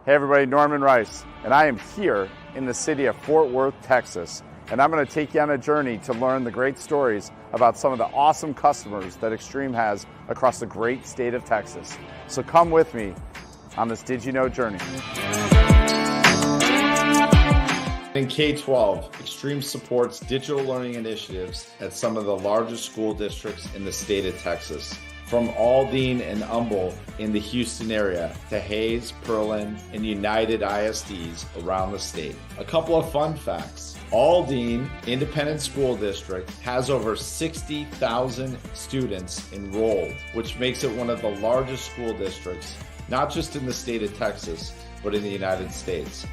Hey everybody, Norman Rice, and I am here in the city of Fort Worth, Texas, and I'm going to take you on a journey to learn the great stories about some of the awesome customers that Extreme has across the great state of Texas. So come with me on this Did You Know journey. In K-12, Extreme supports digital learning initiatives at some of the largest school districts in the state of Texas. From Aldine and Humble in the Houston area to Hayes, Pearland, and United ISDs around the state. A couple of fun facts. Aldine Independent School District has over 60,000 students enrolled, which makes it one of the largest school districts, not just in the state of Texas, but in the United States.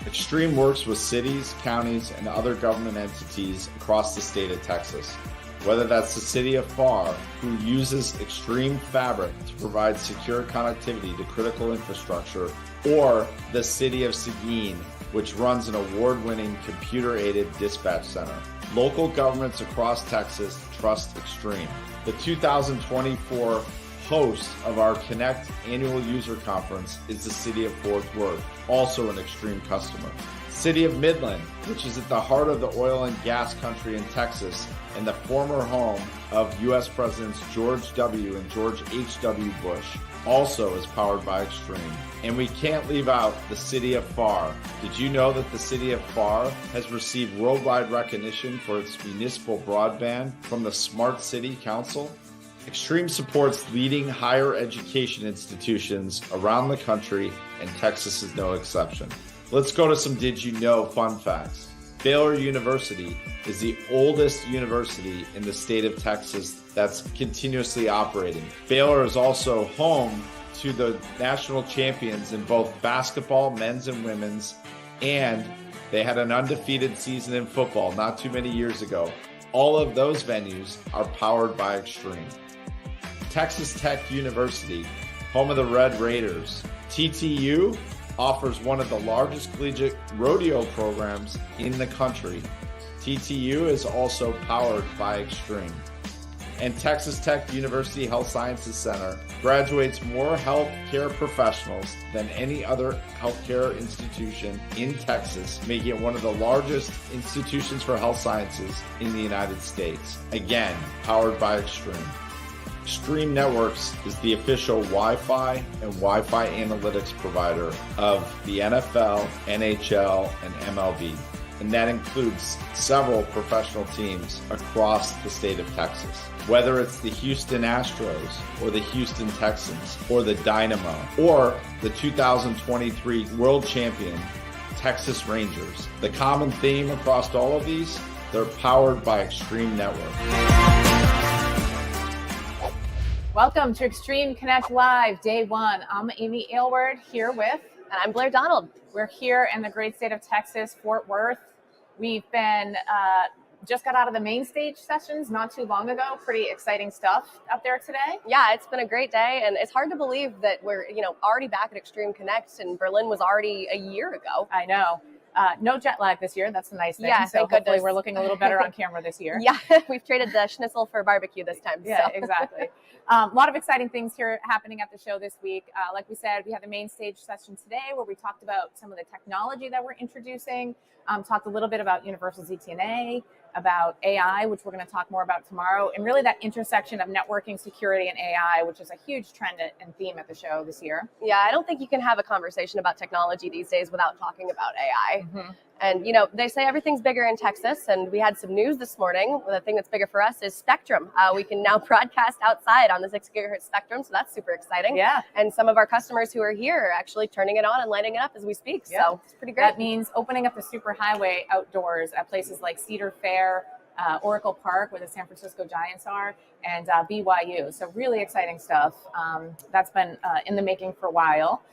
Extreme works with cities, counties, and other government entities across the state of Texas. Whether that's the city of FAR, who uses Extreme Fabric to provide secure connectivity to critical infrastructure, or the city of Seguin, which runs an award-winning computer-aided dispatch center. Local governments across Texas trust Extreme. The 2024 host of our Connect annual user conference is the city of Fort Worth, also an Extreme customer. City of Midland, which is at the heart of the oil and gas country in Texas and the former home of U.S. Presidents George W. and George H.W. Bush, also is powered by Extreme. And we can't leave out the city of FAR. Did you know that the city of FAR has received worldwide recognition for its municipal broadband from the Smart City Council? Extreme supports leading higher education institutions around the country, and Texas is no exception. Let's go to some Did You Know fun facts. Baylor University is the oldest university in the state of Texas that's continuously operating. Baylor is also home to the national champions in both basketball, men's and women's, and they had an undefeated season in football not too many years ago. All of those venues are powered by Extreme. Texas Tech University, home of the Red Raiders. TTU offers one of the largest collegiate rodeo programs in the country. TTU is also powered by Extreme. and Texas Tech University Health Sciences Center graduates more healthcare professionals than any other healthcare institution in Texas, making it one of the largest institutions for health sciences in the United States. Again, powered by Extreme. Extreme Networks is the official Wi-Fi and Wi-Fi analytics provider of the NFL, NHL, and MLB. And that includes several professional teams across the state of Texas. Whether it's the Houston Astros or the Houston Texans or the Dynamo or the 2023 World Champion Texas Rangers, the common theme across all of these, they're powered by Extreme Network. Welcome to Extreme Connect Live, Day 1. I'm Amy Aylward here with... And I'm Blair Donald. We're here in the great state of Texas, Fort Worth. We've been just got out of the main stage sessions not too long ago. Pretty exciting stuff up there today. Yeah, it's been a great day, and it's hard to believe that we're already back at Extreme Connect, and Berlin was already a year ago. I know. No jet lag this year. That's the nice thing. Yeah, so thank hopefully goodness. We're looking a little better on camera this year. Yeah, we've traded the schnitzel for barbecue this time. Yeah, so. exactly. A lot of exciting things here happening at the show this week. Like we said, we had the main stage session today where we talked about some of the technology that we're introducing, talked a little bit about Universal ZTNA, about AI, which we're going to talk more about tomorrow, and really that intersection of networking, security, and AI, which is a huge trend and theme at the show this year. Yeah, I don't think you can have a conversation about technology these days without talking about AI. Mm-hmm. And, they say everything's bigger in Texas, and we had some news this morning. The thing that's bigger for us is Spectrum. We can now broadcast outside on the 6 gigahertz spectrum, so that's super exciting. Yeah. And some of our customers who are here are actually turning it on and lighting it up as we speak, Yeah. so it's pretty great. That means opening up the superhighway outdoors at places like Cedar Fair, Oracle Park, where the San Francisco Giants are, and BYU. So really exciting stuff. That's been in the making for a while.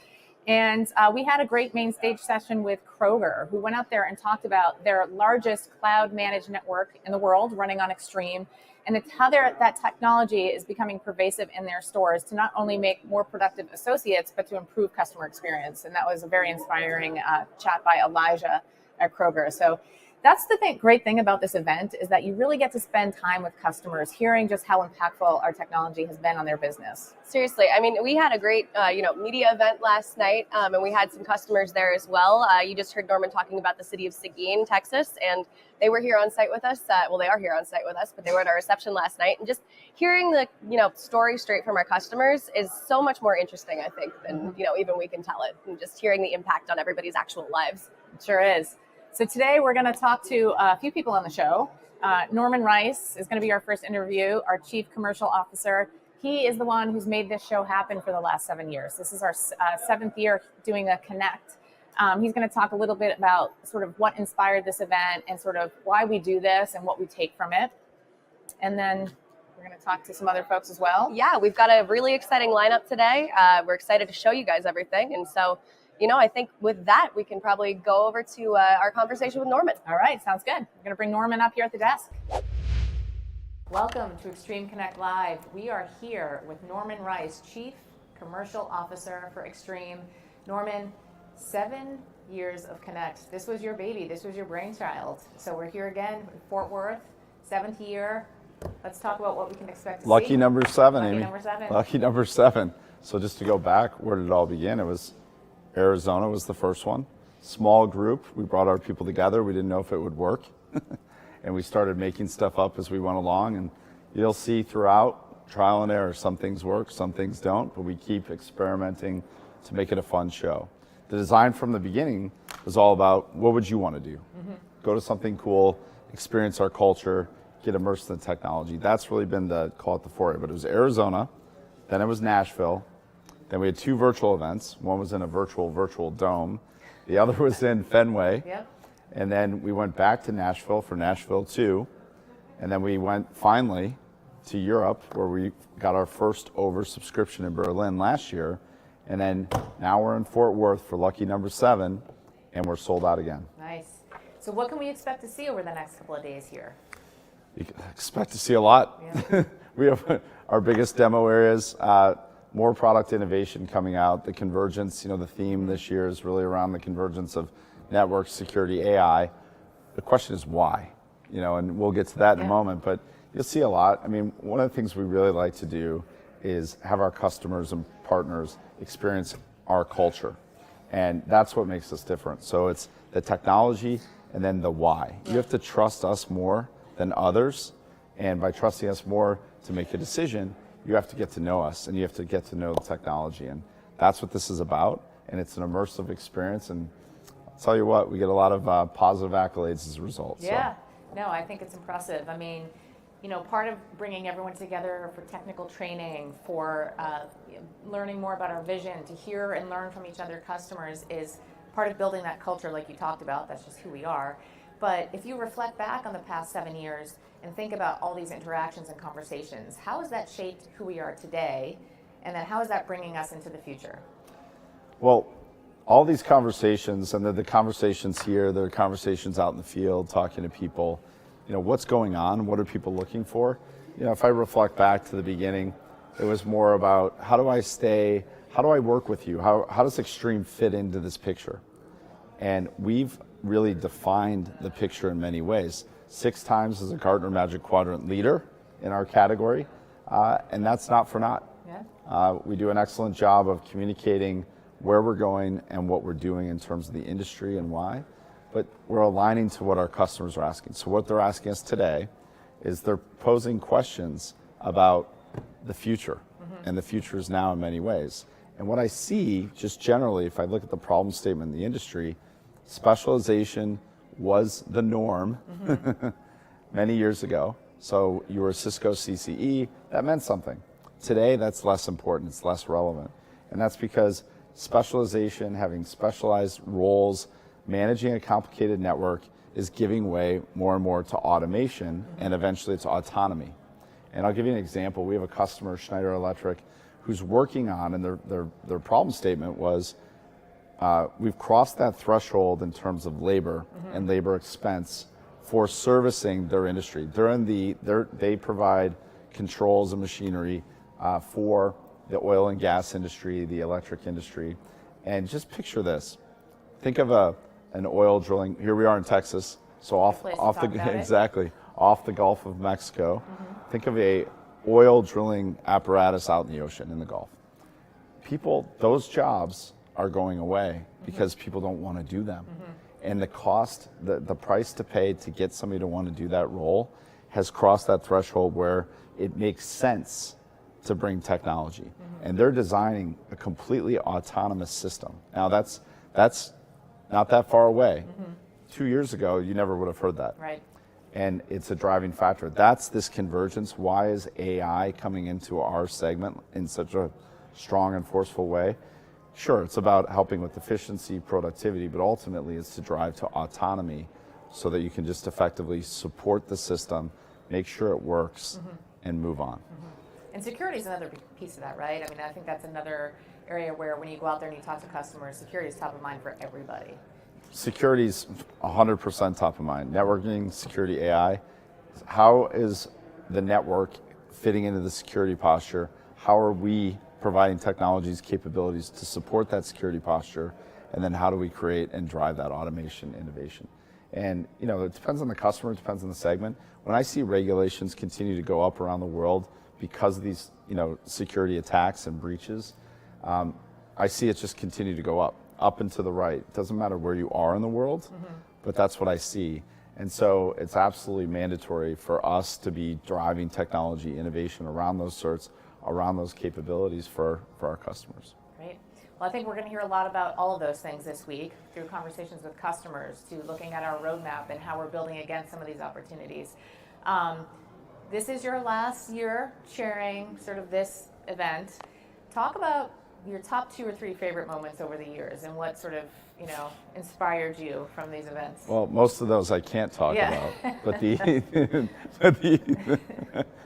And we had a great main stage session with Kroger, who went out there and talked about their largest cloud managed network in the world running on Extreme. And it's how that technology is becoming pervasive in their stores to not only make more productive associates, but to improve customer experience. And that was a very inspiring chat by Elijah at Kroger. So that's the great thing about this event is that you really get to spend time with customers, hearing just how impactful our technology has been on their business. Seriously, I mean, we had a great, media event last night, and we had some customers there as well. You just heard Norman talking about the city of Seguin, Texas, and they were here on site with us. They are here on site with us, but they were at our reception last night. And just hearing the, story straight from our customers is so much more interesting, I think, than, even we can tell it. And just hearing the impact on everybody's actual lives. It sure is. So today we're going to talk to a few people on the show. Norman Rice is going to be our first interview, our Chief Commercial Officer. He is the one who's made this show happen for the last 7 years. This is our 7th year doing a Connect. He's going to talk a little bit about sort of what inspired this event and sort of why we do this and what we take from it. And then we're going to talk to some other folks as well. Yeah, we've got a really exciting lineup today. We're excited to show you guys everything. And so, I think with that, we can probably go over to our conversation with Norman. All right, sounds good. We're going to bring Norman up here at the desk. Welcome to Extreme Connect Live. We are here with Norman Rice, Chief Commercial Officer for Extreme. Norman, 7 years of Connect. This was your baby. This was your brainchild. So we're here again in Fort Worth, 7th year. Let's talk about what we can expect to see. Lucky number 7, Lucky Amy. number 7. Lucky number 7. So just to go back, where did it all begin? It was Arizona was the first one. Small group. We brought our people together. We didn't know if it would work. And we started making stuff up as we went along. And you'll see throughout, trial and error. Some things work, some things don't. But we keep experimenting to make it a fun show. The design from the beginning was all about what would you want to do? Mm-hmm. Go to something cool, experience our culture, get immersed in the technology. That's really been the, call it the foray. But it was Arizona. Then it was Nashville. Then we had 2 virtual events. One was in a virtual dome. The other was in Fenway. Yep. And then we went back to Nashville for Nashville 2. And then we went finally to Europe, where we got our first over subscription in Berlin last year. And then now we're in Fort Worth for lucky number 7, and we're sold out again. Nice. So what can we expect to see over the next couple of days here? You can expect to see a lot. Yeah. We have our biggest demo areas. More product innovation coming out. The convergence, the theme this year is really around the convergence of network, security, AI. The question is why, and we'll get to that in a moment. But You'll see a lot. I mean, one of the things we really like to do is have our customers and partners experience our culture. And that's what makes us different. So it's the technology and then the why. You have to trust us more than others. And by trusting us more to make a decision, you have to get to know us and you have to get to know the technology. And that's what this is about. And it's an immersive experience. And I'll tell you what, we get a lot of positive accolades as a result. Yeah, no, I think it's impressive. I mean, you know, part of bringing everyone together for technical training, for learning more about our vision, to hear and learn from each other customers is part of building that culture like you talked about. That's just who we are. But if you reflect back on the past 7 years and think about all these interactions and conversations, how has that shaped who we are today? And then how is that bringing us into the future? Well, all these conversations, and they're the conversations here, they're conversations out in the field, talking to people, you know, what's going on, what are people looking for? You know, if I reflect back to the beginning, it was more about how do I work with you? How does Extreme fit into this picture? And we've really defined the picture in many ways. 6 times as a Gartner Magic Quadrant leader in our category, and that's not for naught. Yeah. We do an excellent job of communicating where we're going and what we're doing in terms of the industry and why, but we're aligning to what our customers are asking. So what they're asking us today is they're posing questions about the future, and the future is now in many ways. And what I see, just generally, if I look at the problem statement in the industry, specialization was the norm many years ago. So you were a Cisco CCE, that meant something. Today, that's less important, it's less relevant. And that's because specialization, having specialized roles, managing a complicated network is giving way more and more to automation and eventually to autonomy. And I'll give you an example. We have a customer, Schneider Electric, who's working on, and their problem statement was, we've crossed that threshold in terms of labor and labor expense for servicing their industry. They provide controls and machinery for the oil and gas industry, the electric industry. And just picture this. Think of an oil drilling, here we are in Texas, so off the Gulf of Mexico. Think of a oil drilling apparatus out in the ocean in the Gulf. Those jobs are going away because people don't want to do them. And the cost, the price to pay to get somebody to want to do that role has crossed that threshold where it makes sense to bring technology. And they're designing a completely autonomous system. Now that's not that far away. 2 years ago, you never would have heard that. Right. And it's a driving factor. That's this convergence. Why is AI coming into our segment in such a strong and forceful way? Sure, it's about helping with efficiency, productivity, but ultimately it's to drive to autonomy so that you can just effectively support the system, make sure it works, and move on. And security is another big piece of that, right? I mean, I think that's another area where when you go out there and you talk to customers, security is top of mind for everybody. Security is 100% top of mind. Networking, security, AI. How is the network fitting into the security posture? How are we providing technologies, capabilities to support that security posture? And then how do we create and drive that automation innovation? And you know, it depends on the customer, it depends on the segment. When I see regulations continue to go up around the world because of these, you know, security attacks and breaches, I see it just continue to go up and to the right. It doesn't matter where you are in the world, but that's what I see. And so it's absolutely mandatory for us to be driving technology innovation around those sorts, around those capabilities for our customers. Great. Well, I think we're going to hear a lot about all of those things this week through conversations with customers, to looking at our roadmap and how we're building against some of these opportunities. This is your last year chairing sort of this event. Talk about your top 2 or 3 favorite moments over the years and what sort of, you know, inspired you from these events. Well, most of those I can't talk about, but the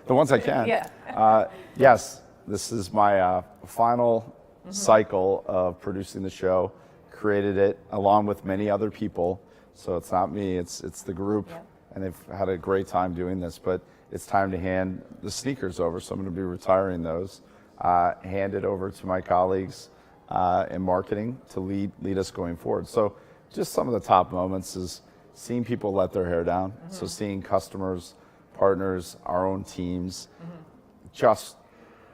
ones I can. Yes, this is my final cycle of producing the show. Created it along with many other people, so it's not me, it's the group, and they've had a great time doing this. But it's time to hand the sneakers over, so I'm going to be retiring those. Hand it over to my colleagues in marketing to lead us going forward. So just some of the top moments is seeing people let their hair down. So seeing customers partners, our own teams, just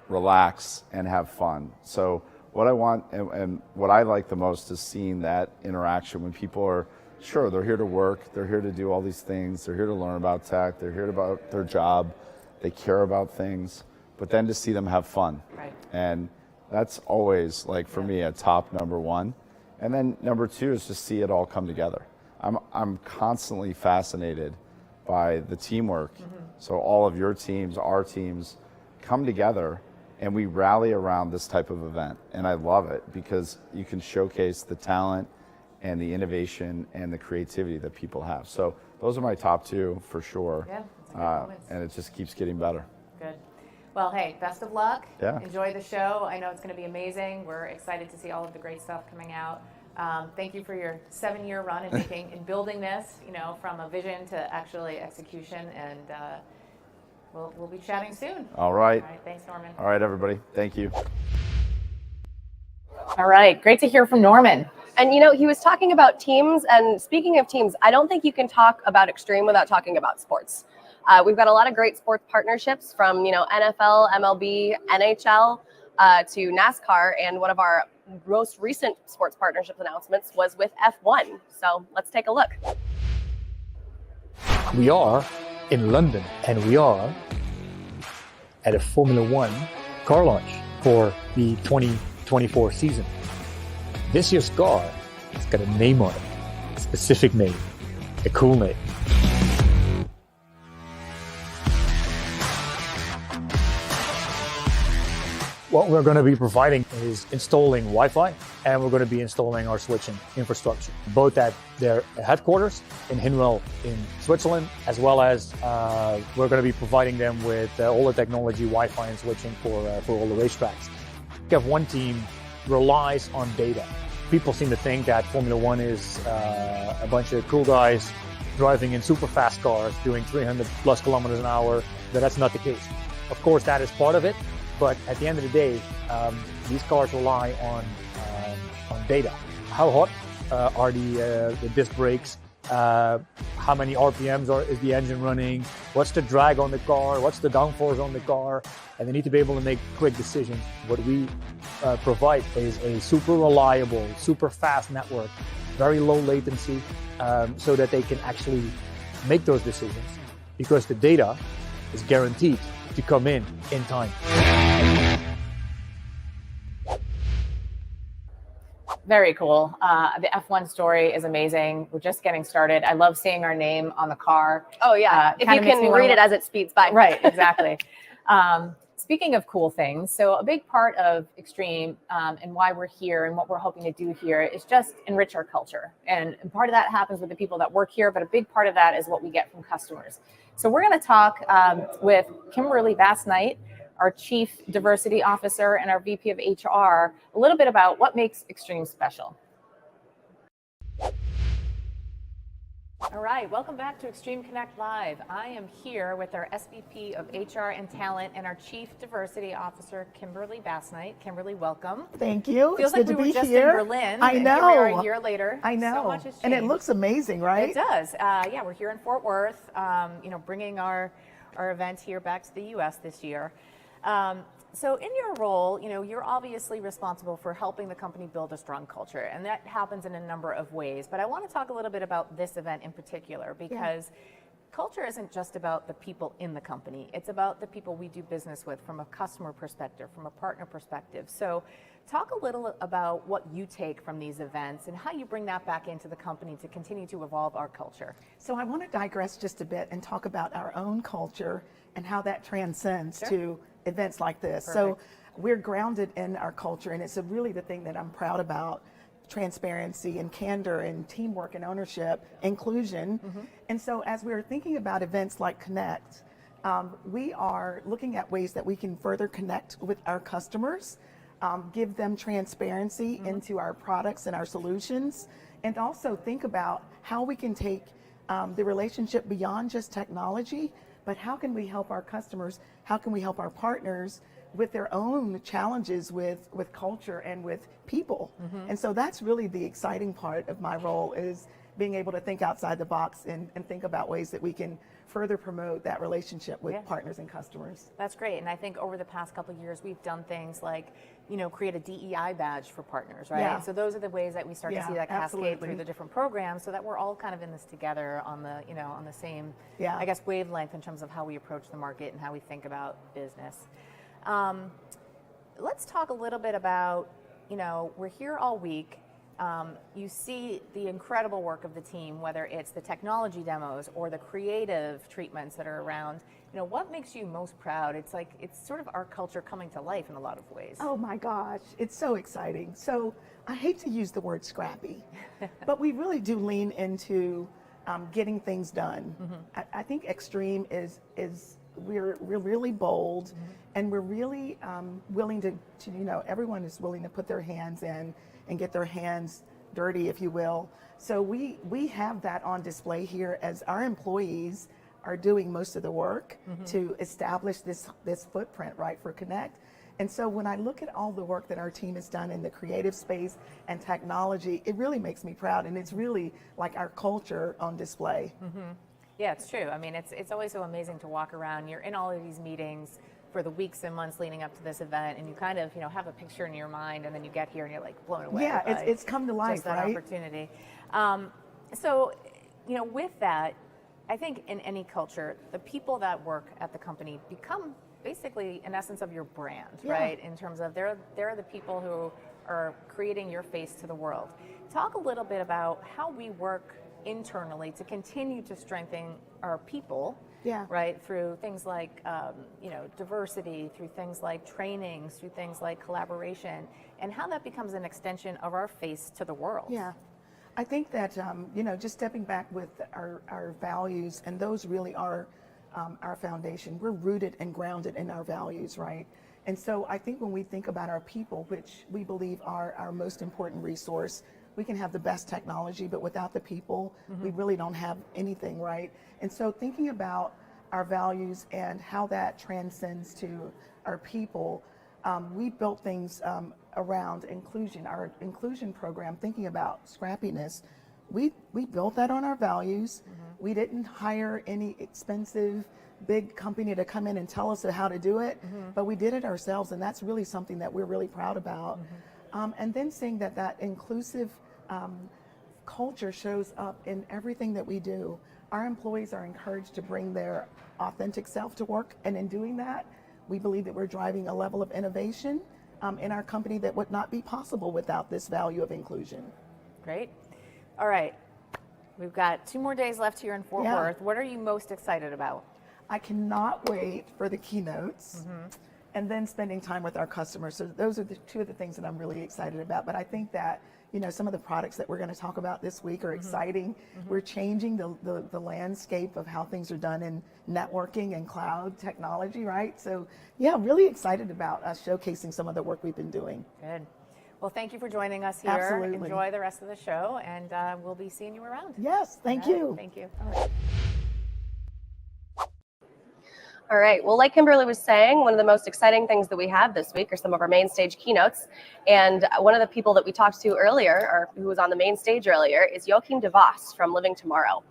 relax and have fun. So what I want and what I like the most is seeing that interaction when people are, sure, they're here to work, they're here to do all these things, they're here to learn about tech, they're here about their job, they care about things, but then to see them have fun. Right. And that's always, like, for me, a top number one. And then number two is to see it all come together. I'm constantly fascinated by the teamwork. So all of your teams, our teams, come together and we rally around this type of event. And I love it because you can showcase the talent and the innovation and the creativity that people have. So those are my top two for sure. Yeah, that's a good moments. And it just keeps getting better. Good. Well, hey, best of luck. Yeah. Enjoy the show. I know it's going to be amazing. We're excited to see all of the great stuff coming out. Thank you for your 7-year run in making and building this, from a vision to actually execution. And we'll be chatting soon. All right. All right. Thanks, Norman. All right, everybody. Thank you. All right. Great to hear from Norman. And he was talking about teams, and speaking of teams, I don't think you can talk about Extreme without talking about sports. We've got a lot of great sports partnerships from, NFL, MLB, NHL, to NASCAR, and one of our most recent sports partnership announcements was with F1. So let's take a look. We are in London, and we are at a Formula One car launch for the 2024 season. This year's car, it's got a name on it, a specific name, a cool name. What we're going to be providing is installing Wi-Fi, and we're going to be installing our switching infrastructure, both at their headquarters in Hinwell in Switzerland, as well as we're going to be providing them with all the technology, Wi-Fi and switching for all the racetracks. F1 team relies on data. People seem to think that Formula One is a bunch of cool guys driving in super fast cars, doing 300 plus kilometers an hour, but that's not the case. Of course, that is part of it. But at the end of the day, these cars rely on data. How hot are the disc brakes? How many RPMs is the engine running? What's the drag on the car? What's the downforce on the car? And they need to be able to make quick decisions. What we provide is a super reliable, super fast network, very low latency, so that they can actually make those decisions, because the data is guaranteed to come in time. Very cool. The F1 story is amazing. We're just getting started. I love seeing our name on the car. Oh, yeah. If you can read it as it speeds by. Right, exactly. Speaking of cool things, so a big part of Extreme and why we're here and what we're hoping to do here is just enrich our culture. And part of that happens with the people that work here, but a big part of that is what we get from customers. So we're going to talk with Kimberly Bass-Knight, our Chief Diversity Officer, and our VP of HR, a little bit about what makes Extreme special. All right, welcome back to Extreme Connect Live. I am here with our SVP of HR and Talent and our Chief Diversity Officer, Kimberly Bass-Knight. Kimberly, welcome. Thank you. Feels it's like good we to were be just here. in Berlin. I know. And here we are a year later. I know. So much has changed. And it looks amazing, right? It does. Yeah, we're here in Fort Worth, bringing our event here back to the U.S. this year. So in your role, you're obviously responsible for helping the company build a strong culture, and that happens in a number of ways. But I want to talk a little bit about this event in particular, because culture isn't just about the people in the company. It's about the people we do business with from a customer perspective, from a partner perspective. So talk a little about what you take from these events and how you bring that back into the company to continue to evolve our culture. So I want to digress just a bit and talk about our own culture and how that transcends to events like this. Perfect. So we're grounded in our culture, and it's really the thing that I'm proud about: transparency and candor and teamwork and ownership, inclusion. And so as we're thinking about events like Connect, we are looking at ways that we can further connect with our customers, give them transparency into our products and our solutions, and also think about how we can take the relationship beyond just technology, but how can we help our customers, how can we help our partners with their own challenges with culture and with people. And so that's really the exciting part of my role, is being able to think outside the box and think about ways that we can further promote that relationship with partners and customers. That's great. And I think over the past couple of years, we've done things like, create a DEI badge for partners, right? Yeah. So those are the ways that we start to see that cascade absolutely. through the different programs, so that we're all kind of in this together on the, on the same, I guess, wavelength in terms of how we approach the market and how we think about business. Let's talk a little bit about, we're here all week. You see the incredible work of the team, whether it's the technology demos or the creative treatments that are around. What makes you most proud? It's sort of our culture coming to life in a lot of ways. Oh my gosh, it's so exciting. So I hate to use the word scrappy, but we really do lean into getting things done. I think Extreme is we're really bold, and we're really willing to everyone is willing to put their hands in and get their hands dirty, if you will. So we have that on display here as our employees are doing most of the work to establish this footprint, right, for Connect. And so when I look at all the work that our team has done in the creative space and technology, it really makes me proud, and it's really like our culture on display. Yeah, it's true. I mean, it's always so amazing to walk around. You're in all of these meetings for the weeks and months leading up to this event, and you kind of have a picture in your mind, and then you get here and you're like blown away. Yeah, it's come to life, just that right? opportunity. So, with that, I think in any culture, the people that work at the company become basically an essence of your brand, right? In terms of they're the people who are creating your face to the world. Talk a little bit about how we work internally to continue to strengthen our people, right, through things like diversity, through things like trainings, through things like collaboration, and how that becomes an extension of our face to the world. Yeah, I think that just stepping back with our values, and those really are our foundation. We're rooted and grounded in our values, right? And so I think when we think about our people, which we believe are our most important resource, we can have the best technology, but without the people, we really don't have anything, right? And so thinking about our values and how that transcends to our people, we built things around inclusion. Our inclusion program, thinking about scrappiness, we built that on our values. We didn't hire any expensive big company to come in and tell us how to do it, but we did it ourselves, and that's really something that we're really proud about. And then seeing that inclusive culture shows up in everything that we do. Our employees are encouraged to bring their authentic self to work, and in doing that, we believe that we're driving a level of innovation in our company that would not be possible without this value of inclusion. Great. All right. We've got 2 more days left here in Fort Worth. What are you most excited about? I cannot wait for the keynotes and then spending time with our customers. So those are the 2 of the things that I'm really excited about. But I think that some of the products that we're going to talk about this week are exciting. We're changing the landscape of how things are done in networking and cloud technology, right? So yeah, really excited about us showcasing some of the work we've been doing. Good. Well, thank you for joining us here. Absolutely. Enjoy the rest of the show, and we'll be seeing you around. Yes, thank you. Thank you. All right. Well, like Kimberly was saying, one of the most exciting things that we have this week are some of our main stage keynotes. And one of the people that we talked to earlier, or who was on the main stage earlier, is Joachim de Vos from Living Tomorrow.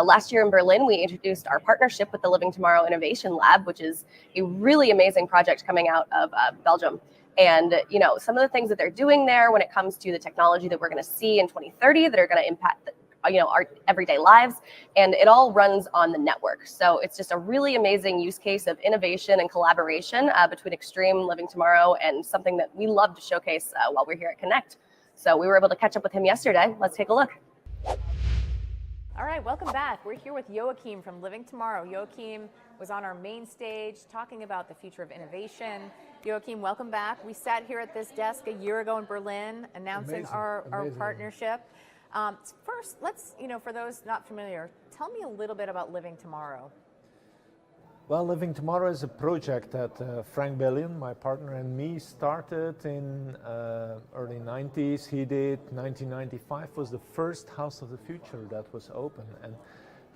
Last year in Berlin, we introduced our partnership with the Living Tomorrow Innovation Lab, which is a really amazing project coming out of Belgium. And, some of the things that they're doing there when it comes to the technology that we're going to see in 2030 that are going to impact our everyday lives, and it all runs on the network. So it's just a really amazing use case of innovation and collaboration between Extreme, Living Tomorrow, and something that we love to showcase while we're here at Connect. So we were able to catch up with him yesterday. Let's take a look. All right, welcome back. We're here with Joachim from Living Tomorrow. Joachim was on our main stage talking about the future of innovation. Joachim, welcome back. We sat here at this desk a year ago in Berlin announcing our partnership. First, let's, for those not familiar, tell me a little bit about Living Tomorrow. Well, Living Tomorrow is a project that Frank Billion, my partner, and me started in early 90s. He did. 1995 was the first House of the Future that was open. And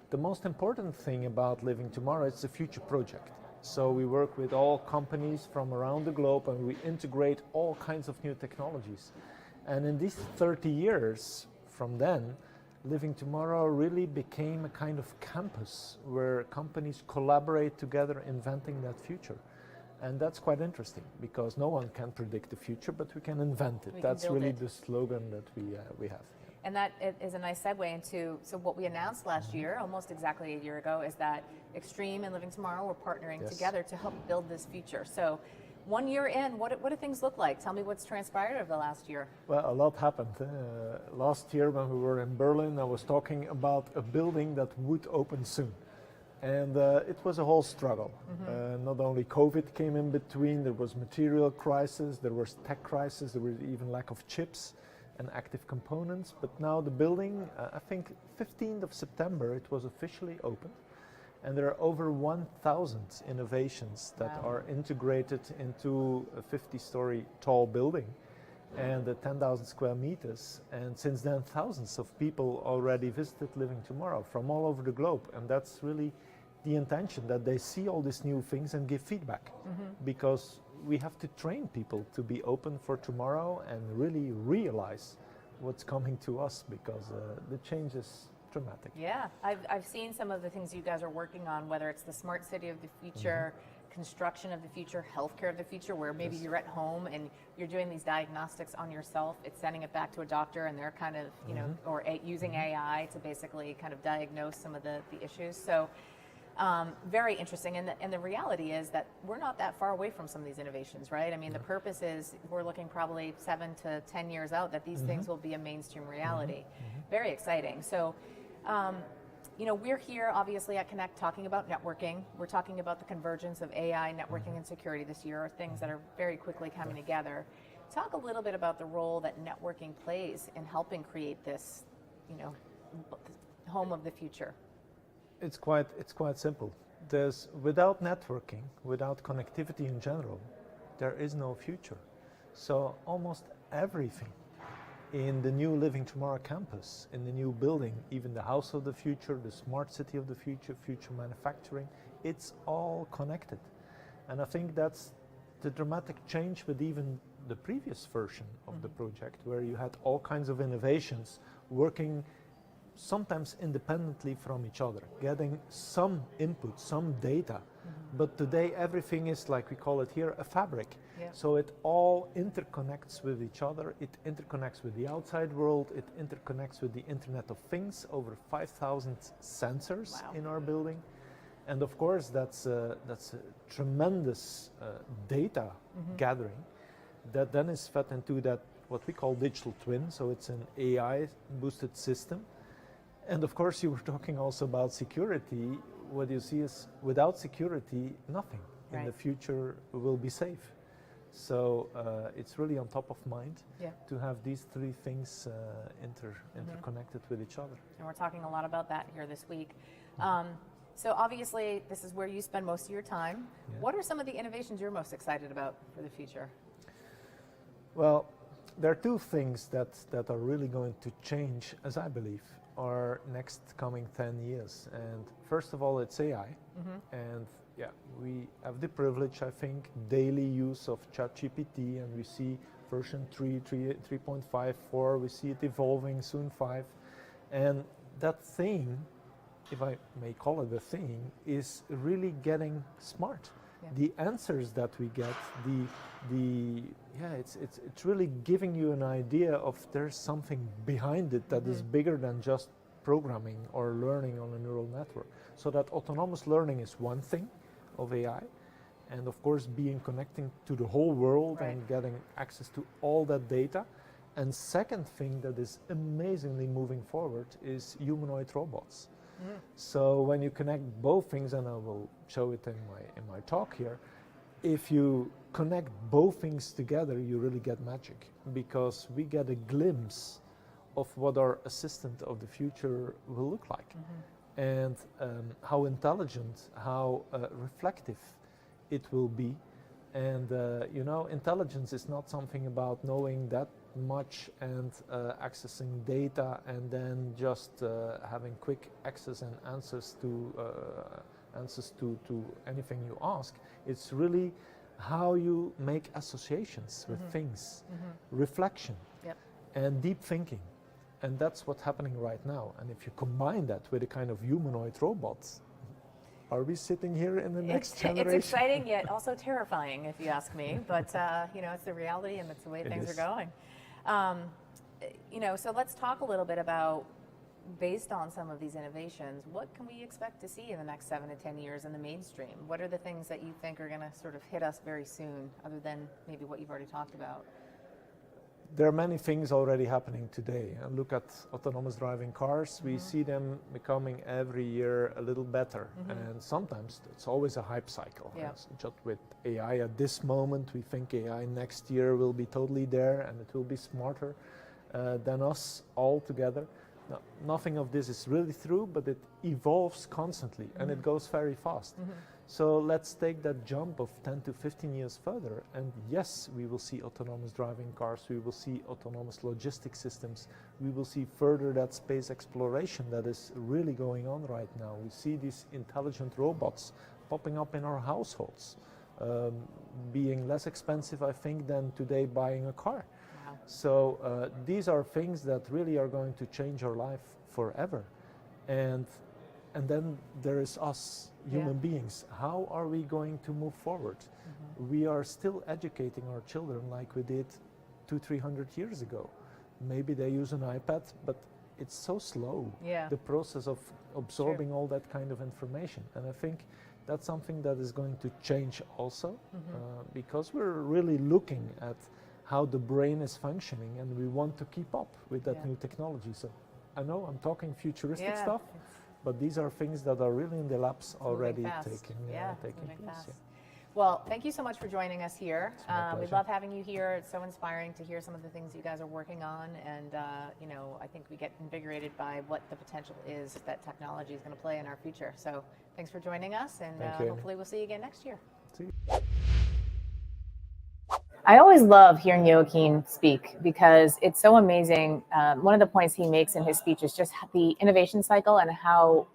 the most important thing about Living Tomorrow, it's a future project. So we work with all companies from around the globe, and we integrate all kinds of new technologies. And in these 30 years, from then, Living Tomorrow really became a kind of campus where companies collaborate together inventing that future. And that's quite interesting because no one can predict the future, but we can invent it. That's really the slogan that we have. And that is a nice segue into, so what we announced last year, almost exactly a year ago, is that Extreme and Living Tomorrow were partnering together to help build this future. So 1 year in, what do things look like? Tell me what's transpired over the last year. Well, a lot happened. Last year when we were in Berlin, I was talking about a building that would open soon. And it was a whole struggle. Not only COVID came in between, there was material crisis, there was tech crisis, there was even lack of chips and active components. But now the building, I think 15th of September, it was officially opened. And there are over 1,000 innovations that are integrated into a 50-story tall building and 10,000 square meters. And since then, thousands of people already visited Living Tomorrow from all over the globe. And that's really the intention, that they see all these new things and give feedback. Because we have to train people to be open for tomorrow and really realize what's coming to us, because the change is dramatic. Yeah, I've seen some of the things you guys are working on, whether it's the smart city of the future, construction of the future, healthcare of the future, where maybe you're at home and you're doing these diagnostics on yourself, it's sending it back to a doctor and they're kind of, you know, or using AI to basically kind of diagnose some of the issues. So very interesting. And the reality is that we're not that far away from some of these innovations, right? I mean, the purpose is we're looking probably 7 to 10 years out that these things will be a mainstream reality. Very exciting. So, you know, we're here obviously at Connect talking about networking. We're talking about the convergence of AI, networking, and security this year, are things that are very quickly coming together. Talk a little bit about the role that networking plays in helping create this, you know, home of the future. It's quite simple. Without networking, without connectivity in general, there is no future. So almost everything in the new Living Tomorrow campus, in the new building, even the house of the future, the smart city of the future, future manufacturing, it's all connected. And I think that's the dramatic change with even the previous version of the project, where you had all kinds of innovations working sometimes independently from each other, getting some input, some data. But today everything is, like we call it here, a fabric. So it all interconnects with each other. It interconnects with the outside world. It interconnects with the Internet of Things, over 5,000 sensors in our building. And of course, that's a tremendous data gathering that then is fed into that, what we call digital twin. So it's an AI boosted system. And of course, you were talking also about security. What you see is, without security, nothing in the future will be safe. So it's really on top of mind to have these three things interconnected with each other. And we're talking a lot about that here this week. So obviously, this is where you spend most of your time. What are some of the innovations you're most excited about for the future? Well, there are two things that are really going to change, as I believe, our next coming 10 years. And first of all, it's AI. And we have the privilege, I think, daily use of ChatGPT, and we see version 3.5, 4, we see it evolving, soon 5. And that thing, if I may call it a thing, is really getting smart. The answers that we get, it's really giving you an idea of there's something behind it that is bigger than just programming or learning on a neural network. So that autonomous learning is one thing of AI, and of course connecting to the whole world and getting access to all that data. And second thing that is amazingly moving forward is humanoid robots. So when you connect both things, and I will show it in my talk here, if you connect both things together, you really get magic, because we get a glimpse of what our assistant of the future will look like, and how intelligent, how reflective it will be. And you know, intelligence is not something about knowing that much and accessing data and then just having quick access and answers to anything you ask. It's really how you make associations with things, reflection, and deep thinking. And that's what's happening right now. And if you combine that with a kind of humanoid robots, are we sitting here in the next generation? It's exciting yet also terrifying, if you ask me. But it's the reality, and it's the way things are going. So let's talk a little bit about, based on some of these innovations, what can we expect to see in the next 7 to 10 years in the mainstream? What are the things that you think are going to sort of hit us very soon, other than maybe what you've already talked about? There are many things already happening today. And look at autonomous driving cars. We see them becoming every year a little better. And sometimes it's always a hype cycle. Yeah. Just with AI at this moment, we think AI next year will be totally there and it will be smarter than us all together. Now, nothing of this is really true, but it evolves constantly and it goes very fast. So let's take that jump of 10 to 15 years further, and yes, we will see autonomous driving cars, we will see autonomous logistics systems, we will see further that space exploration that is really going on right now. We see these intelligent robots popping up in our households, being less expensive, I think, than today buying a car. Wow. So these are things that really are going to change our life forever. And then there is us, human beings. How are we going to move forward? We are still educating our children like we did 200-300 years ago. Maybe they use an iPad, but it's so slow, the process of absorbing all that kind of information. And I think that's something that is going to change also, because we're really looking at how the brain is functioning, and we want to keep up with that new technology. So I know I'm talking futuristic stuff, but these are things that are really in the labs already taking place. Yeah. Well, thank you so much for joining us here. We pleasure. love having you here. It's so inspiring to hear some of the things you guys are working on, and I think we get invigorated by what the potential is that technology is going to play in our future. So thanks for joining us, and hopefully we'll see you again next year. See you. I always love hearing Joachim speak because it's so amazing. One of the points he makes in his speech is just the innovation cycle and how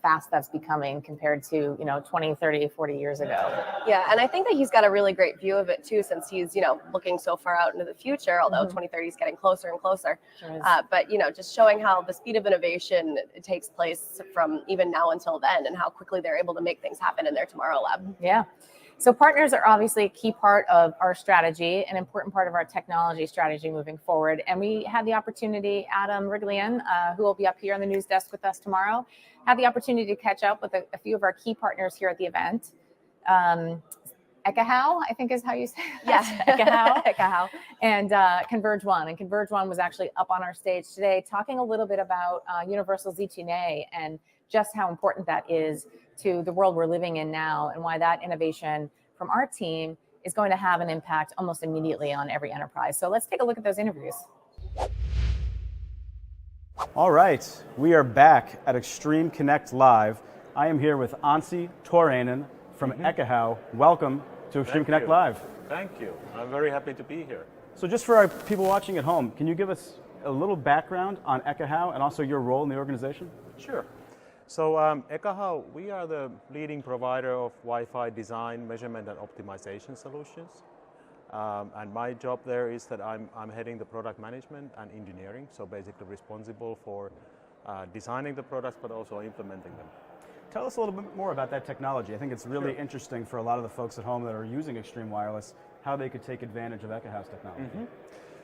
fast that's becoming compared to 20, 30, 40 years ago. Yeah, and I think that he's got a really great view of it too, since he's looking so far out into the future, although 2030 is getting closer and closer. Sure is. But just showing how the speed of innovation takes place from even now until then, and how quickly they're able to make things happen in their Tomorrow Lab. Yeah. So partners are obviously a key part of our strategy, an important part of our technology strategy moving forward. And we had the opportunity, Adam Riglian, who will be up here on the news desk with us tomorrow, had the opportunity to catch up with a few of our key partners here at the event. Ekahau, I think is how you say it. Yes, Ekahau. And Converge One. And Converge One was actually up on our stage today talking a little bit about Universal ZTNA and just how important that is to the world we're living in now, and why that innovation from our team is going to have an impact almost immediately on every enterprise. So let's take a look at those interviews. All right, we are back at Extreme Connect Live. I am here with Anssi Torainen from Ekahau. Welcome to Extreme Connect Live. Thank you. I'm very happy to be here. So just for our people watching at home, can you give us a little background on Ekahau and also your role in the organization? Sure. So Ekahau, we are the leading provider of Wi-Fi design, measurement, and optimization solutions. And my job there is that I'm heading the product management and engineering, so basically responsible for designing the products, but also implementing them. Tell us a little bit more about that technology. I think it's really interesting for a lot of the folks at home that are using Extreme Wireless, how they could take advantage of Ekahau's technology.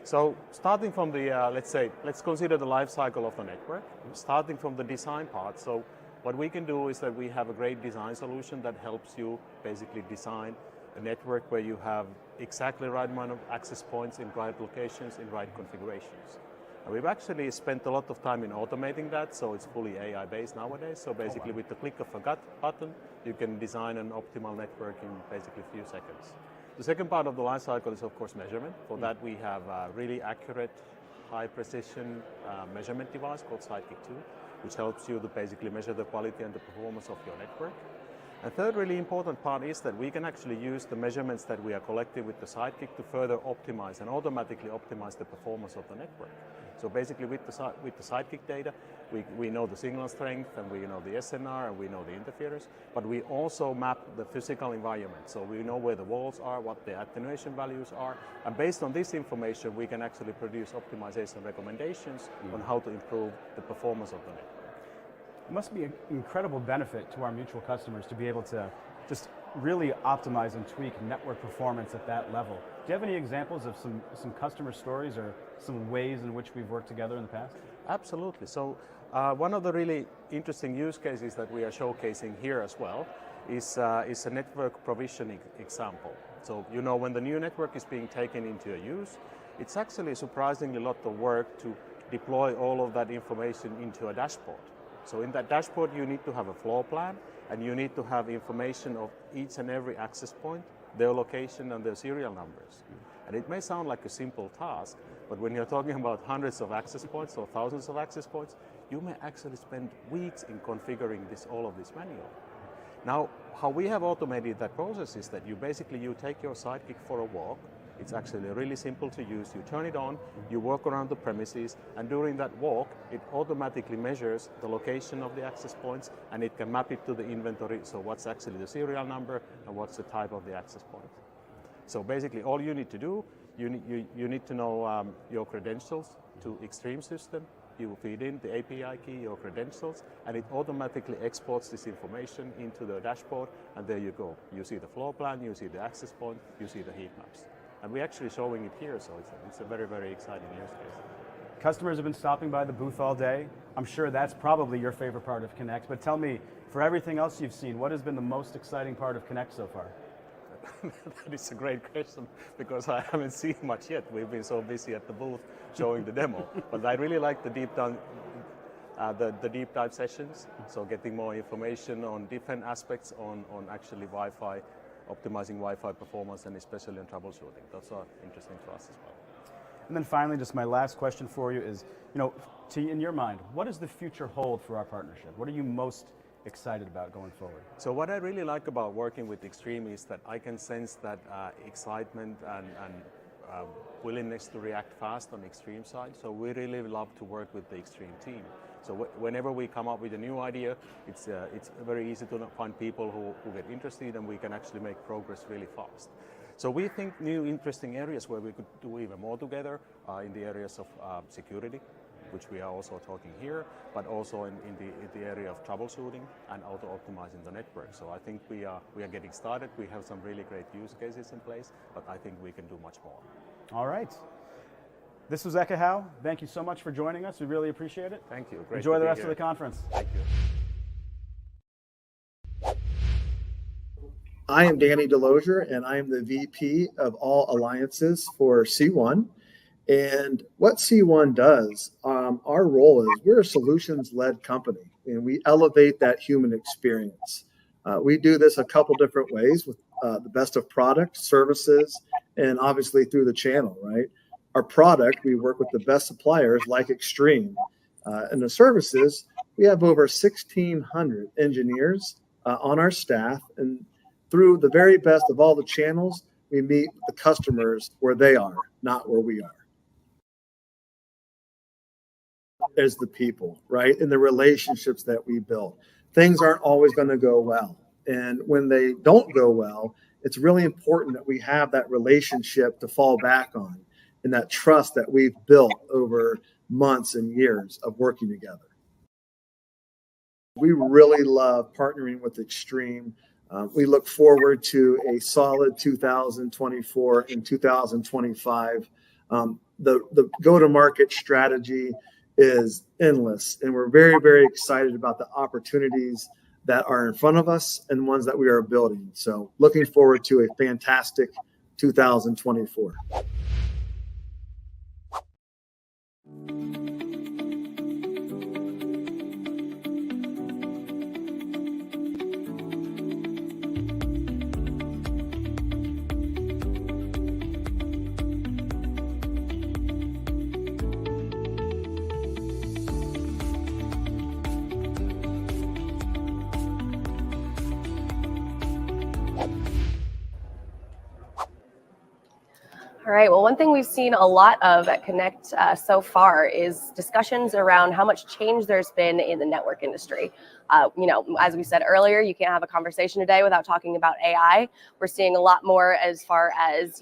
So starting from the, let's consider the life cycle of the network, starting from the design part. So what we can do is that we have a great design solution that helps you basically design a network where you have exactly the right amount of access points in right locations, in right configurations. And we've actually spent a lot of time in automating that, so it's fully AI-based nowadays. So basically with the click of a button, you can design an optimal network in basically a few seconds. The second part of the life cycle is, of course, measurement. For that, we have a really accurate, high-precision measurement device called Sidekick 2, which helps you to basically measure the quality and the performance of your network. And third really important part is that we can actually use the measurements that we are collecting with the Sidekick to further optimize and automatically optimize the performance of the network. So basically with the Sidekick data, we know the signal strength and we know the SNR and we know the interference, but we also map the physical environment. So we know where the walls are, what the attenuation values are, and based on this information, we can actually produce optimization recommendations on how to improve the performance of the network. It must be an incredible benefit to our mutual customers to be able to just really optimize and tweak network performance at that level. Do you have any examples of some customer stories or some ways in which we've worked together in the past? Absolutely. So one of the really interesting use cases that we are showcasing here as well is a network provisioning example. So you know, when the new network is being taken into use, it's actually surprisingly a lot of work to deploy all of that information into a dashboard. So in that dashboard, you need to have a floor plan, and you need to have information of each and every access point, their location and their serial numbers. And it may sound like a simple task, but when you're talking about hundreds of access points or thousands of access points, you may actually spend weeks in configuring all of this manually. Now, how we have automated that process is that you take your Sidekick for a walk. It's actually really simple to use. You turn it on, you walk around the premises, and during that walk, it automatically measures the location of the access points, and it can map it to the inventory, so what's actually the serial number and what's the type of the access point. So basically, all you need to do, you need to know your credentials to Extreme system. You feed in the API key, your credentials, and it automatically exports this information into the dashboard, and there you go. You see the floor plan, you see the access point, you see the heat maps. And we're actually showing it here, so it's a very, very exciting use case. Customers have been stopping by the booth all day. I'm sure that's probably your favorite part of Connect, but tell me, for everything else you've seen, what has been the most exciting part of Connect so far? That is a great question, because I haven't seen much yet. We've been so busy at the booth showing the demo. But I really like the deep dive sessions, so getting more information on different aspects on actually Wi-Fi, optimizing Wi-Fi performance, and especially in troubleshooting. Those are interesting to us as well. And then finally, just my last question for you is, in your mind, what does the future hold for our partnership? What are you most excited about going forward? So what I really like about working with Extreme is that I can sense that excitement and willingness to react fast on Extreme side. So we really love to work with the Extreme team. So whenever we come up with a new idea, it's very easy to find people who get interested, and we can actually make progress really fast. So we think new interesting areas where we could do even more together are in the areas of security, which we are also talking here, but also in the area of troubleshooting and auto-optimizing the network. So I think we are getting started. We have some really great use cases in place, but I think we can do much more. All right. This was Ekahau. Thank you so much for joining us. We really appreciate it. Thank you. Great. Enjoy the rest of the conference. Thank you. I am Danny Delosier, and I am the VP of All Alliances for C1. And what C1 does, our role is we're a solutions-led company, and we elevate that human experience. We do this a couple different ways with the best of product, services, and obviously through the channel, right? Our product, we work with the best suppliers like Extreme. And the services, we have over 1,600 engineers on our staff. And through the very best of all the channels, we meet the customers where they are, not where we are. There's the people, right? And the relationships that we build. Things aren't always going to go well. And when they don't go well, it's really important that we have that relationship to fall back on, and that trust that we've built over months and years of working together. We really love partnering with Extreme. We look forward to a solid 2024 and 2025. The go-to-market strategy is endless, and we're very, very excited about the opportunities that are in front of us and ones that we are building. So looking forward to a fantastic 2024. All right. Well, one thing we've seen a lot of at Connect so far is discussions around how much change there's been in the network industry. As we said earlier, you can't have a conversation today without talking about AI. We're seeing a lot more as far as,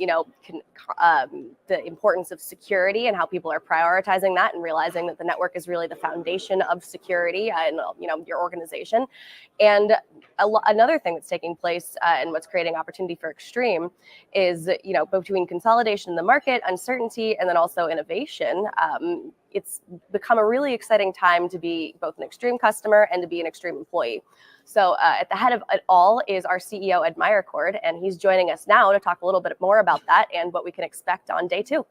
the importance of security and how people are prioritizing that and realizing that the network is really the foundation of security in, your organization. And another thing that's taking place and what's creating opportunity for Extreme is, between consolidation in the market, uncertainty, and then also innovation. It's become a really exciting time to be both an Extreme customer and to be an Extreme employee. So at the head of it all is our CEO, Ed Meyercord, and he's joining us now to talk a little bit more about that and what we can expect on day 2.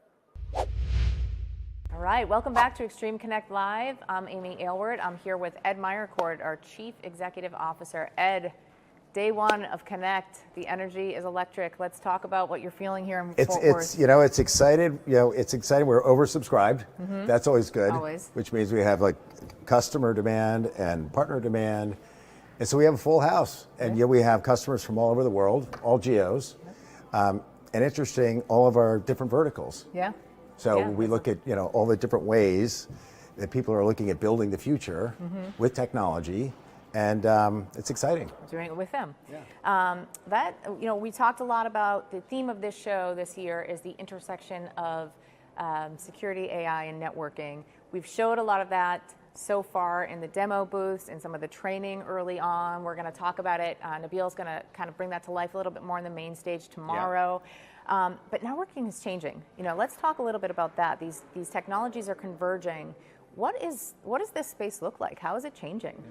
All right, welcome back to Extreme Connect Live. I'm Amy Aylward. I'm here with Ed Meyercord, our Chief Executive Officer. Ed, day 1 of Connect, the energy is electric. Let's talk about what you're feeling here in Fort Worth. It's excited. It's exciting. We're oversubscribed. Mm-hmm. That's always good. Always. Which means we have like customer demand and partner demand, and so we have a full house. And we have customers from all over the world, all geos, and interesting, all of our different verticals. Yeah. So we look at all the different ways that people are looking at building the future with technology. And it's exciting. Doing it with them. Yeah. We talked a lot about the theme of this show this year is the intersection of security, AI, and networking. We've showed a lot of that so far in the demo booths and some of the training early on. We're going to talk about it. Nabil's going to kind of bring that to life a little bit more on the main stage tomorrow. Yeah. But networking is changing. Let's talk a little bit about that. These technologies are converging. What does this space look like? How is it changing?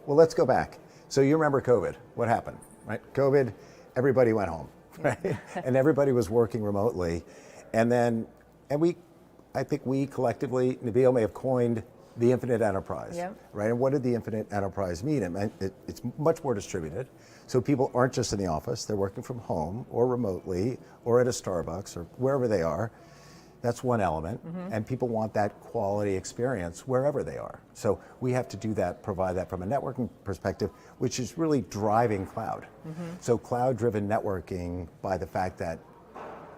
Well, let's go back. So you remember COVID, what happened, right? COVID, everybody went home, right? And everybody was working remotely. I think we collectively, Nabil may have coined the infinite enterprise, right? And what did the infinite enterprise mean? It's much more distributed. So people aren't just in the office, they're working from home or remotely or at a Starbucks or wherever they are. That's one element, and people want that quality experience wherever they are. So we have to do that, provide that from a networking perspective, which is really driving cloud. So cloud-driven networking, by the fact that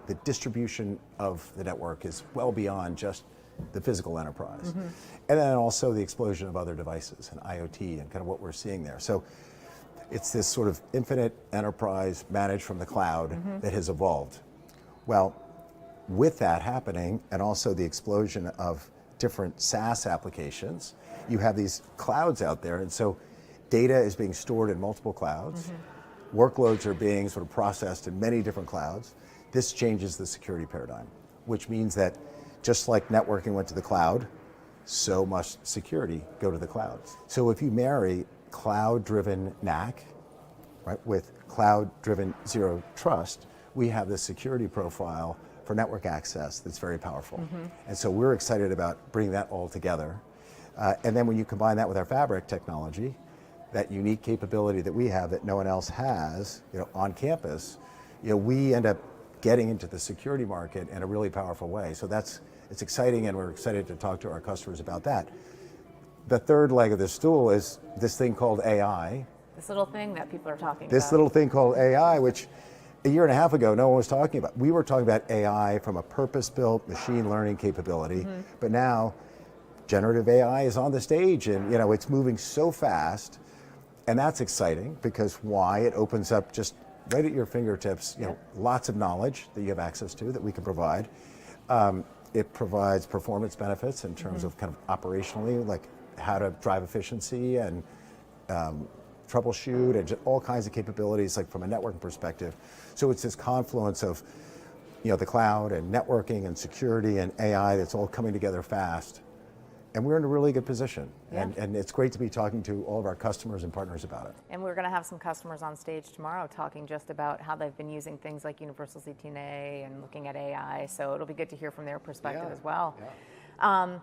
the distribution of the network is well beyond just the physical enterprise. And then also the explosion of other devices and IoT and kind of what we're seeing there. So it's this sort of infinite enterprise managed from the cloud that has evolved. Well, with that happening, and also the explosion of different SaaS applications, you have these clouds out there, and so data is being stored in multiple clouds. Workloads are being sort of processed in many different clouds. This changes the security paradigm, which means that just like networking went to the cloud, so must security go to the cloud. So if you marry cloud-driven NAC, right, with cloud-driven zero trust, we have this security profile for network access that's very powerful. And so we're excited about bringing that all together. And then when you combine that with our fabric technology, that unique capability that we have that no one else has, on campus, we end up getting into the security market in a really powerful way. So it's exciting, and we're excited to talk to our customers about that. The third leg of this stool is this thing called AI. This little thing that people are talking about. This little thing called AI, which a year and a half ago, no one was talking about. We were talking about AI from a purpose-built machine learning capability, but now generative AI is on the stage, and it's moving so fast, and that's exciting because why? It opens up just right at your fingertips, lots of knowledge that you have access to that we can provide. It provides performance benefits in terms of kind of operationally, like how to drive efficiency and troubleshoot and just all kinds of capabilities, like from a networking perspective. So it's this confluence of, the cloud and networking and security and AI that's all coming together fast. And we're in a really good position. Yeah. And it's great to be talking to all of our customers and partners about it. And we're going to have some customers on stage tomorrow talking just about how they've been using things like Universal CTNA and looking at AI. So it'll be good to hear from their perspective as well. Yeah.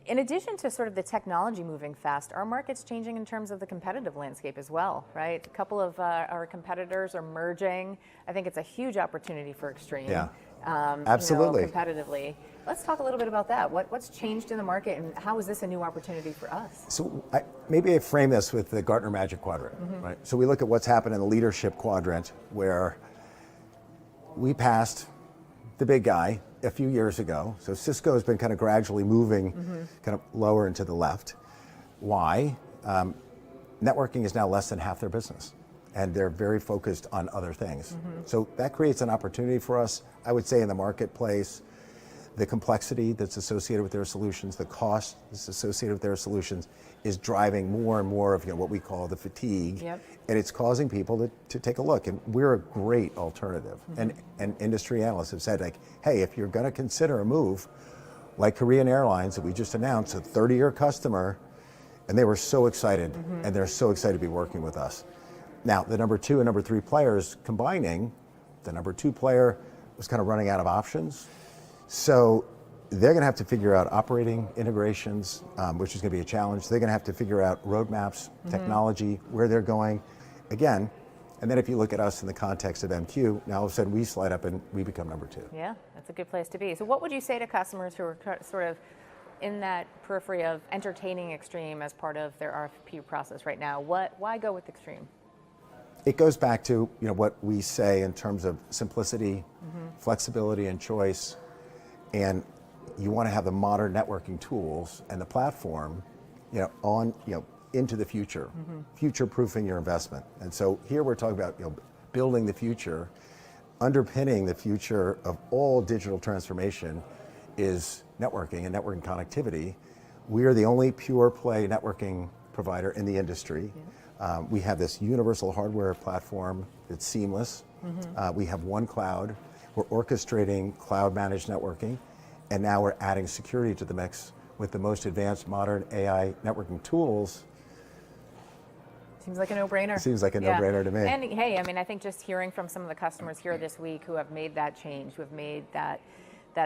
In addition to sort of the technology moving fast, our market's changing in terms of the competitive landscape as well, right? A couple of our competitors are merging. I think it's a huge opportunity for Extreme. Yeah, absolutely. Competitively. Let's talk a little bit about that. What's changed in the market, and how is this a new opportunity for us? So maybe I frame this with the Gartner Magic Quadrant, right? So we look at what's happened in the leadership quadrant, where we passed the big guy a few years ago. So Cisco has been kind of gradually moving kind of lower and to the left. Why? Networking is now less than half their business, and they're very focused on other things. So that creates an opportunity for us, I would say, in the marketplace. The complexity that's associated with their solutions, the cost that's associated with their solutions is driving more and more of what we call the fatigue. And it's causing people to take a look. And we're a great alternative. And industry analysts have said, like, hey, if you're going to consider a move, like Korean Airlines that we just announced, a 30-year customer, and they were so excited, and they're so excited to be working with us. Now, the number 2 and number 3 players combining, the number 2 player was kind of running out of options. So they're going to have to figure out operating integrations, which is going to be a challenge. They're going to have to figure out roadmaps, technology, where they're going. Again, and then if you look at us in the context of MQ, now all of a sudden we slide up and we become number 2. Yeah, that's a good place to be. So what would you say to customers who are sort of in that periphery of entertaining Extreme as part of their RFP process right now? Why go with Extreme? It goes back to what we say in terms of simplicity, flexibility, and choice. And you want to have the modern networking tools and the platform, into the future, future-proofing your investment. And so here we're talking about, building the future, underpinning the future of all digital transformation is networking and networking connectivity. We are the only pure-play networking provider in the industry. We have this universal hardware platform that's seamless. We have one cloud. We're orchestrating cloud-managed networking, and now we're adding security to the mix with the most advanced modern AI networking tools. Seems like a no-brainer. Seems like a no-brainer to me. And hey, I mean, I think just hearing from some of the customers here this week who have made that change, who have made that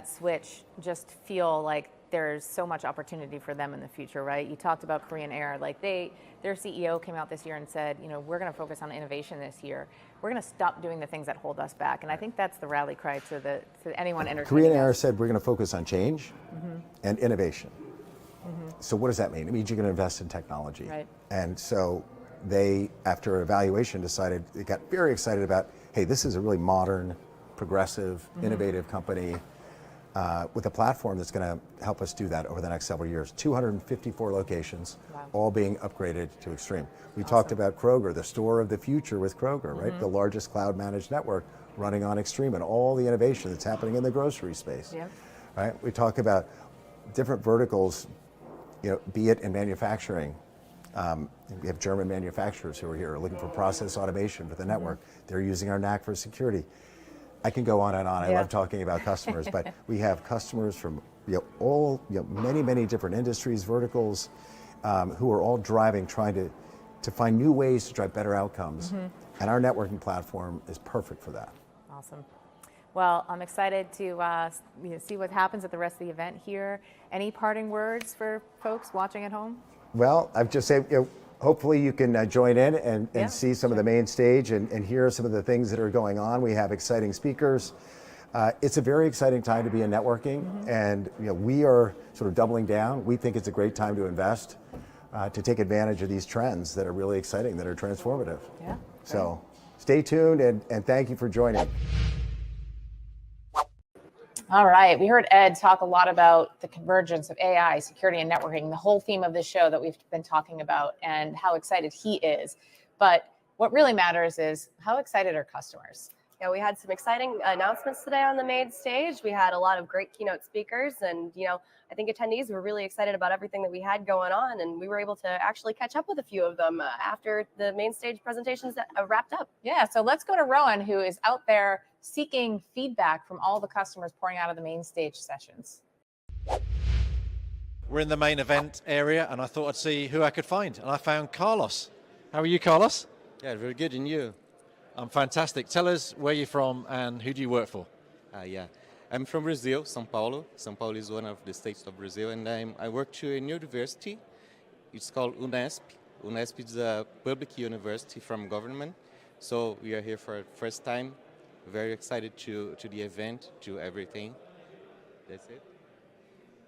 switch, just feel like there's so much opportunity for them in the future, right? You talked about Korean Air, like their CEO came out this year and said, we're going to focus on innovation this year. We're going to stop doing the things that hold us back, and I think that's the rally cry to anyone entertaining. Korean Air said we're going to focus on change and innovation. So what does that mean? It means you're going to invest in technology, right? And so they, after evaluation, they got very excited about, hey, this is a really modern, progressive, innovative company. With a platform that's going to help us do that over the next several years. 254 locations, all being upgraded to Extreme. We talked about Kroger, the store of the future with Kroger, right? The largest cloud-managed network running on Extreme, and all the innovation that's happening in the grocery space. Right? We talk about different verticals, be it in manufacturing. We have German manufacturers who are here looking for process automation for the network. They're using our NAC for security. I can go on and on. I love talking about customers, but we have customers from many different industries, verticals, who are all trying to find new ways to drive better outcomes. And our networking platform is perfect for that. Awesome. Well, I'm excited to see what happens at the rest of the event here. Any parting words for folks watching at home? Well, I've just said, hopefully you can join in and see some of the main stage and hear some of the things that are going on. We have exciting speakers. It's a very exciting time to be in networking, and we are sort of doubling down. We think it's a great time to invest, to take advantage of these trends that are really exciting, that are transformative. So stay tuned, and thank you for joining. All right, we heard Ed talk a lot about the convergence of AI, security, and networking, the whole theme of this show that we've been talking about, and how excited he is. But what really matters is how excited are customers? Yeah, we had some exciting announcements today on the main stage. We had a lot of great keynote speakers, and I think attendees were really excited about everything that we had going on, and we were able to actually catch up with a few of them after the main stage presentations wrapped up. Yeah, so let's go to Rowan, who is out there seeking feedback from all the customers pouring out of the main stage sessions. We're in the main event area, and I thought I'd see who I could find, and I found Carlos. How are you, Carlos? Yeah, very good, and you? I'm fantastic. Tell us where you're from and who do you work for? I'm from Brazil, São Paulo. São Paulo is one of the states of Brazil, and I work to a university. It's called Unesp. Unesp is a public university from government, so we are here for the first time. Very excited to the event, to everything. That's it.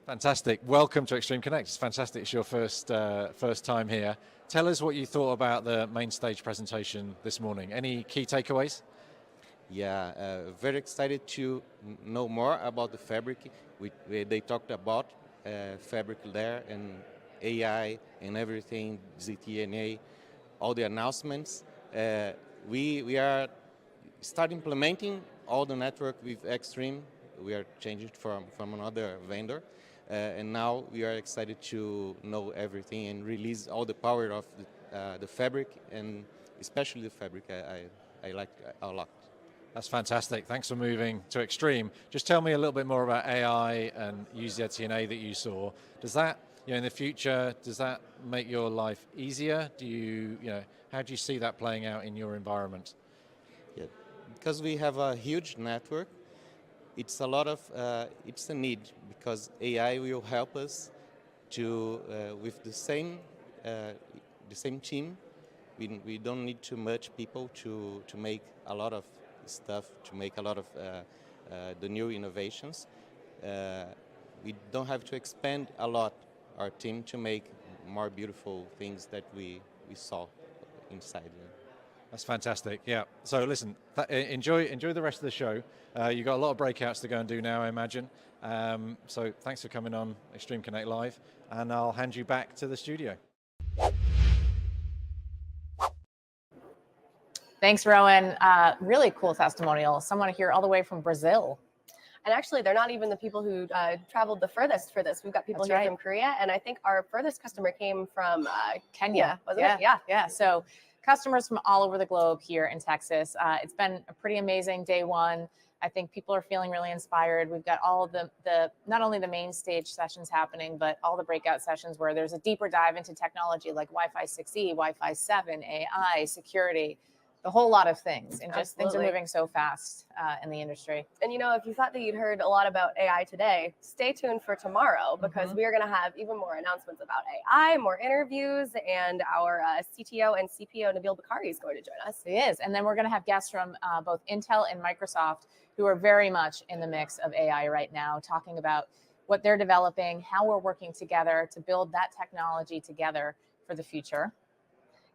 Fantastic. Welcome to Extreme Connect. It's fantastic. It's your first time here. Tell us what you thought about the main stage presentation this morning. Any key takeaways? Yeah, very excited to know more about the fabric. They talked about fabric there and AI and everything, ZTNA, all the announcements. We are start implementing all the network with Extreme. We are changing from another vendor. And now we are excited to know everything and release all the power of the fabric, and especially the fabric I like a lot. That's fantastic. Thanks for moving to Extreme. Just tell me a little bit more about AI and UZTNA that you saw. Does that, in the future, does that make your life easier? How do you see that playing out in your environment? Yeah, because we have a huge network, it's a need, because AI will help us to with the same team. We don't need too much people to make a lot of stuff, to make a lot of the new innovations. We don't have to expand a lot our team to make more beautiful things that we saw inside. That's fantastic. Yeah. So listen, enjoy the rest of the show. You've got a lot of breakouts to go and do now, I imagine. So thanks for coming on Extreme Connect Live, and I'll hand you back to the studio. Thanks, Rowan. Really cool testimonial. Someone here all the way from Brazil. And actually, they're not even the people who traveled the furthest for this. We've got people here from Korea, and I think our furthest customer came from Kenya, wasn't it? Yeah. So customers from all over the globe here in Texas. It's been a pretty amazing day one. I think people are feeling really inspired. We've got all of the not only the main stage sessions happening, but all the breakout sessions where there's a deeper dive into technology like Wi-Fi 6E, Wi-Fi 7, AI, security, the whole lot of things. And just things are moving so fast in the industry. And if you thought that you'd heard a lot about AI today, stay tuned for tomorrow, because we are going to have even more announcements about AI, more interviews, and our CTO and CPO Nabil Bakari is going to join us. He is. And then we're going to have guests from both Intel and Microsoft who are very much in the mix of AI right now, talking about what they're developing, how we're working together to build that technology together for the future.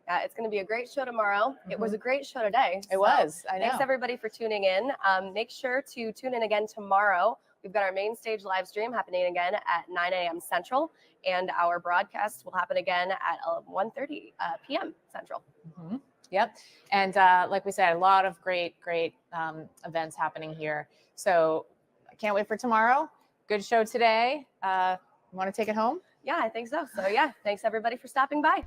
It's going to be a great show tomorrow. It was a great show today. It was. I know. Thanks everybody for tuning in. Make sure to tune in again tomorrow. We've got our main stage live stream happening again at 9 a.m. Central, and our broadcast will happen again at 1:30 p.m. Central. Yep. And like we said, a lot of great events happening here. So I can't wait for tomorrow. Good show today. Want to take it home? Yeah, I think so. So yeah, thanks everybody for stopping by.